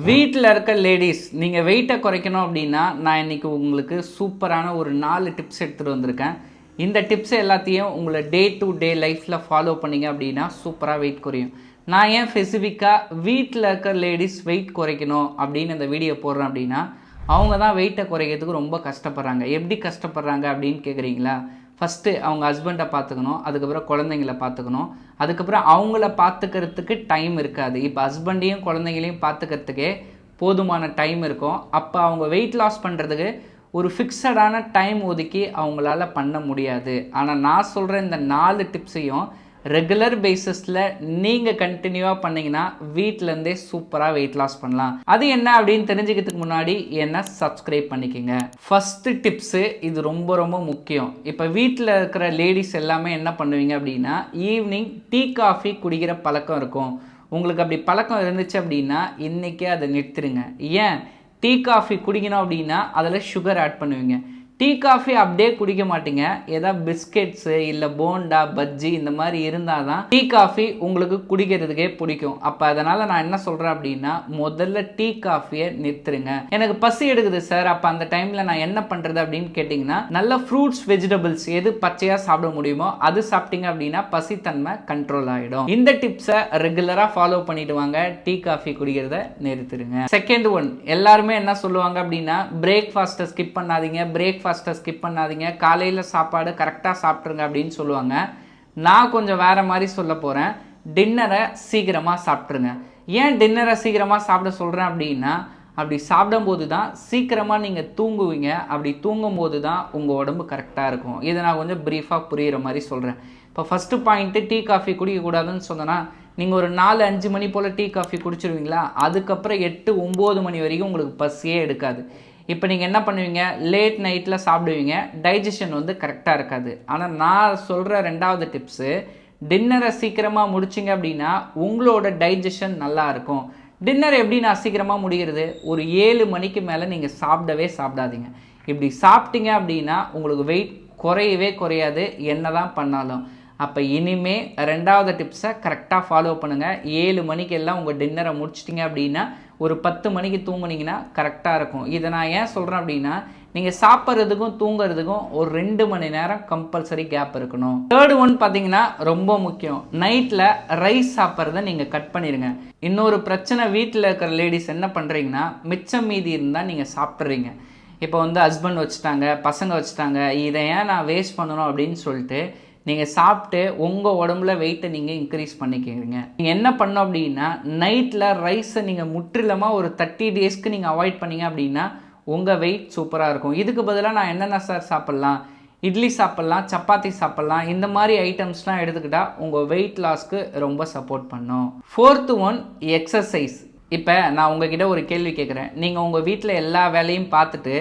வீட்டில் இருக்க லேடிஸ் நீங்கள் வெயிட்டை குறைக்கணும் அப்படின்னா நான் இன்றைக்கி உங்களுக்கு சூப்பரான ஒரு 4 டிப்ஸ் எடுத்துகிட்டு வந்திருக்கேன். இந்த டிப்ஸ் எல்லாத்தையும் உங்களை டே டு டே லைஃப்பில் ஃபாலோ பண்ணிங்க அப்படின்னா சூப்பராக வெயிட் குறையும். நான் ஏன் ஸ்பெசிஃபிக்காக வீட்டில் இருக்க லேடிஸ் வெயிட் குறைக்கணும் அப்படின்னு இந்த வீடியோ போடுறேன் அப்படின்னா, அவங்க தான் வெயிட்டை குறைக்கிறதுக்கு ரொம்ப கஷ்டப்படுறாங்க. எப்படி கஷ்டப்படுறாங்க அப்படின்னு கேட்குறீங்களா? ஃபஸ்ட்டு அவங்க ஹஸ்பண்டை பார்த்துக்கணும், அதுக்கப்புறம் குழந்தைங்கள பார்த்துக்கணும், அதுக்கப்புறம் அவங்கள பார்த்துக்கிறதுக்கு டைம் இருக்காது. இப்போ ஹஸ்பண்டையும் குழந்தைங்களையும் பார்த்துக்கிறதுக்கே போதுமான டைம் இருக்கும். அப்போ அவங்க வெயிட் லாஸ் பண்ணுறதுக்கு ஒரு ஃபிக்ஸடான டைம் ஒதுக்கி அவங்களால பண்ண முடியாது. ஆனால் நான் சொல்கிற இந்த 4 டிப்ஸையும் ரெகுலர் பேசிஸில் நீங்கள் கண்டினியூவாக பண்ணிங்கன்னா வீட்டிலேருந்தே சூப்பராக வெயிட் லாஸ் பண்ணலாம். அது என்ன அப்படின்னு தெரிஞ்சுக்கிறதுக்கு முன்னாடி என்ன சப்ஸ்கிரைப் பண்ணிக்கோங்க. ஃபஸ்ட்டு டிப்ஸு, இது ரொம்ப ரொம்ப முக்கியம். இப்போ வீட்டில் இருக்கிற லேடிஸ் எல்லாமே என்ன பண்ணுவீங்க அப்படின்னா, ஈவினிங் டீ காஃபி குடிக்கிற பழக்கம் இருக்கும். உங்களுக்கு அப்படி பழக்கம் இருந்துச்சு அப்படின்னா இன்றைக்கே அதை நிறுத்துருங்க. ஏன்? டீ காஃபி குடிக்கணும் அப்படின்னா அதில் சுகர் ஆட் பண்ணுவீங்க. டீ காஃபி அப்படியே குடிக்க மாட்டீங்க. ஏதாவது பிஸ்கெட்ஸு இல்லை போண்டா பஜ்ஜி இந்த மாதிரி இருந்தால் தான் டீ காஃபி உங்களுக்கு குடிக்கிறதுக்கே பிடிக்கும். அப்போ அதனால் நான் என்ன சொல்கிறேன் அப்படின்னா, முதல்ல டீ காஃபியை நிறுத்துருங்க. எனக்கு பசி எடுக்குது சார், அப்போ அந்த டைமில் நான் என்ன பண்ணுறது அப்படின்னு கேட்டிங்கன்னா, நல்ல ஃப்ரூட்ஸ் வெஜிடபிள்ஸ் எது பச்சையாக சாப்பிட முடியுமோ அது சாப்பிட்டீங்க அப்படின்னா பசித்தன்மை கண்ட்ரோல் ஆகிடும். இந்த டிப்ஸை ரெகுலராக ஃபாலோ பண்ணிட்டு வாங்க. டீ காஃபி குடிக்கிறத நிறுத்துருங்க. செகண்ட் ஒன், எல்லாருமே என்ன சொல்லுவாங்க அப்படின்னா, பிரேக்ஃபாஸ்ட்டை ஸ்கிப் பண்ணாதீங்க, பிரேக்ஃபாஸ்ட்டை ஸ்கிப் பண்ணாதீங்க, காலையில் சாப்பாடு கரெக்டாக சாப்பிட்ருங்க அப்படின்னு சொல்லுவாங்க. நான் கொஞ்சம் வேறு மாதிரி சொல்ல போகிறேன். டின்னரை சீக்கிரமாக சாப்பிட்ருங்க. ஏன் டின்னரை சீக்கிரமாக சாப்பிட சொல்கிறேன் அப்படின்னா, அப்படி சாப்பிடும்போது தான் சீக்கிரமாக நீங்கள் தூங்குவீங்க. அப்படி தூங்கும்போது தான் உங்கள் உடம்பு கரெக்டாக இருக்கும். இதை நான் கொஞ்சம் ப்ரீஃபாக புரிகிற மாதிரி சொல்கிறேன். இப்போ ஃபஸ்ட்டு பாயிண்ட்டு, டீ காஃபி குடிக்கக்கூடாதுன்னு சொன்னேன்னா, நீங்கள் ஒரு 4-5 மணி போல் டீ காஃபி குடிச்சிருவீங்களா, அதுக்கப்புறம் 8-9 மணி வரைக்கும் உங்களுக்கு பசியே எடுக்காது. இப்போ நீங்கள் என்ன பண்ணுவீங்க, லேட் நைட்டில் சாப்பிடுவீங்க, டைஜஷன் கரெக்டாக இருக்காது. ஆனால் நான் சொல்கிற 2வது டிப்ஸு, டின்னரை சீக்கிரமாக முடிச்சிங்க அப்படின்னா உங்களோட டைஜஷன் நல்லா இருக்கும். டின்னர் எப்படி நான் சீக்கிரமாக முடிகிறது, ஒரு 7 மணிக்கு மேலே நீங்கள் சாப்பிடவே சாப்பிடாதீங்க. இப்படி சாப்பிட்டீங்க அப்படின்னா உங்களுக்கு வெயிட் குறையவே குறையாது என்ன தான் பண்ணாலும். அப்போ இனிமே 2வது டிப்ஸை கரெக்டாக ஃபாலோ பண்ணுங்கள். 7 மணிக்கு எல்லாம் உங்கள் டின்னரை முடிச்சிட்டிங்க அப்படின்னா ஒரு 10 மணிக்கு தூங்குனீங்கன்னா கரெக்டாக இருக்கும். இதை நான் ஏன் சொல்கிறேன் அப்படின்னா, நீங்கள் சாப்பிட்றதுக்கும் தூங்குறதுக்கும் ஒரு 2 மணி நேரம் கம்பல்சரி கேப் இருக்கணும். தேர்டு ஒன் பார்த்தீங்கன்னா ரொம்ப முக்கியம். நைட்டில் ரைஸ் சாப்பிட்றத நீங்கள் கட் பண்ணிடுங்க. இன்னொரு பிரச்சனை, வீட்டில் இருக்கிற லேடிஸ் என்ன பண்ணுறீங்கன்னா, மிச்சம் மீதி இருந்தால் நீங்கள் சாப்பிட்றீங்க. இப்போ ஹஸ்பண்ட் வச்சுட்டாங்க, பசங்க வச்சுட்டாங்க, இதை ஏன் நான் வேஸ்ட் பண்ணணும் அப்படின்னு சொல்லிட்டு நீங்கள் சாப்பிட்டு உங்கள் உடம்புல வெயிட்டை நீங்கள் இன்க்ரீஸ் பண்ணிக்கிறீங்க. நீங்கள் என்ன பண்ணோம் அப்படின்னா, நைட்டில் ரைஸை நீங்கள் முற்றிலுமாக ஒரு 30 டேஸ்க்கு நீங்கள் அவாய்ட் பண்ணிங்க அப்படின்னா உங்கள் வெயிட் சூப்பராக இருக்கும். இதுக்கு பதிலாக நான் என்னென்ன சார் சாப்பிட்லாம், இட்லி சாப்பிட்லாம், சப்பாத்தி சாப்பிட்லாம், இந்த மாதிரி ஐட்டம்ஸ்லாம் எடுத்துக்கிட்டால் உங்கள் வெயிட் லாஸ்க்கு ரொம்ப சப்போர்ட் பண்ணும். 4th one, exercise. இப்போ நான் உங்ககிட்ட ஒரு கேள்வி கேட்குறேன். நீங்கள் உங்கள் வீட்டில் எல்லா வேலையும் பார்த்துட்டு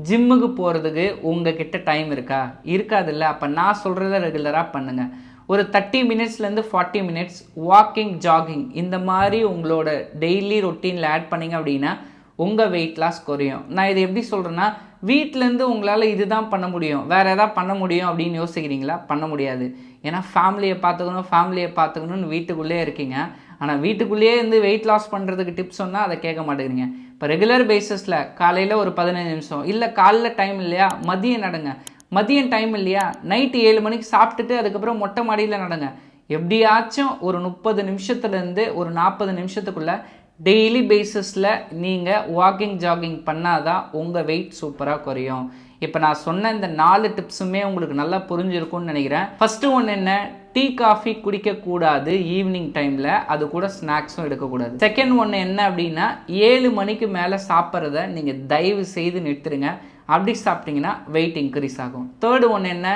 ஜிம்முக்கு போகிறதுக்கு உங்ககிட்ட டைம் இருக்கா? இருக்காதுல்ல. அப்போ நான் சொல்கிறத ரெகுலராக பண்ணுங்கள். ஒரு 30 மினிட்ஸ்லேருந்து 40 மினிட்ஸ் வாக்கிங், ஜாகிங் இந்த மாதிரி உங்களோட டெய்லி ரொட்டீனில் ஆட் பண்ணிங்க அப்படின்னா உங்கள் வெயிட் லாஸ் குறையும். நான் இதை எப்படி சொல்கிறேன்னா, வீட்டிலேருந்து உங்களால் இது தான் பண்ண முடியும், வேறு எதாவது பண்ண முடியும் அப்படின்னு யோசிக்கிறீங்களா? பண்ண முடியாது. ஏன்னா ஃபேமிலியை பார்த்துக்கணும்னு வீட்டுக்குள்ளே இருக்கீங்க. ஆனால் வீட்டுக்குள்ளேயே வெயிட் லாஸ் பண்ணுறதுக்கு டிப்ஸ் சொன்னால் அதை கேட்க மாட்டேங்கிறீங்க. இப்போ ரெகுலர் பேசிஸில் காலையில் ஒரு 15 நிமிஷம், இல்லை காலைல டைம் இல்லையா மதியம் நடங்க, மதியம் டைம் இல்லையா நைட்டு 7 மணிக்கு சாப்பிட்டுட்டு அதுக்கப்புறம் மொட்டை மாடியில் நடங்க. எப்படியாச்சும் ஒரு 30 நிமிஷத்துலேருந்து ஒரு 40 நிமிஷத்துக்குள்ளே டெய்லி பேசிஸில் நீங்கள் வாக்கிங், ஜாகிங் பண்ணாதான் உங்கள் வெயிட் சூப்பராக குறையும். இப்போ நான் சொன்ன இந்த 4 டிப்ஸுமே உங்களுக்கு நல்லா புரிஞ்சிருக்கும்னு நினைக்கிறேன். ஃபஸ்ட்டு ஒன்று என்ன, டீ காஃபி குடிக்கக்கூடாது ஈவினிங் டைமில், அது கூட ஸ்நாக்ஸும் எடுக்கக்கூடாது. செகண்ட் ஒன்று என்ன அப்படின்னா, 7 மணிக்கு மேலே சாப்பிட்றத நீங்கள் தயவு செய்து நிறுத்துருங்க. அப்படி சாப்பிட்டீங்கன்னா வெயிட் இன்க்ரீஸ் ஆகும். தேர்டு ஒன்று என்ன,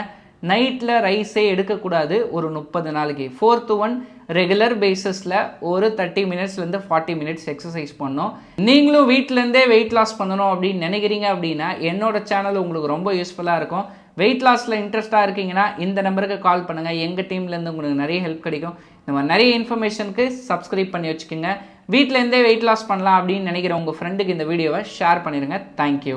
நைட்டில் ரைஸே எடுக்கக்கூடாது ஒரு 30 நாளைக்கு. 4th ஒன், ரெகுலர் பேசிஸில் ஒரு 30 மினிட்ஸ்லேருந்து 40 மினிட்ஸ் எக்ஸசைஸ் பண்ணணும். நீங்களும் வீட்டிலேருந்தே வெயிட் லாஸ் பண்ணணும் அப்படின்னு நினைக்கிறீங்க அப்படின்னா என்னோட சேனல் உங்களுக்கு ரொம்ப யூஸ்ஃபுல்லாக இருக்கும். வெயிட் லாஸில் இன்ட்ரெஸ்ட்டாக இருக்கீங்கன்னா இந்த நம்பருக்கு கால் பண்ணுங்கள். எங்கள் டீம்லேருந்து உங்களுக்கு நிறைய ஹெல்ப் கிடைக்கும். இந்த மாதிரி நிறைய இன்ஃபர்மேஷனுக்கு சப்ஸ்கிரைப் பண்ணி வச்சுக்கோங்க. வீட்டிலேருந்தே வெயிட் லாஸ் பண்ணலாம் அப்படின்னு நினைக்கிற உங்கள் ஃப்ரெண்டுக்கு இந்த வீடியோவை ஷேர் பண்ணிடுங்க. தேங்க்யூ.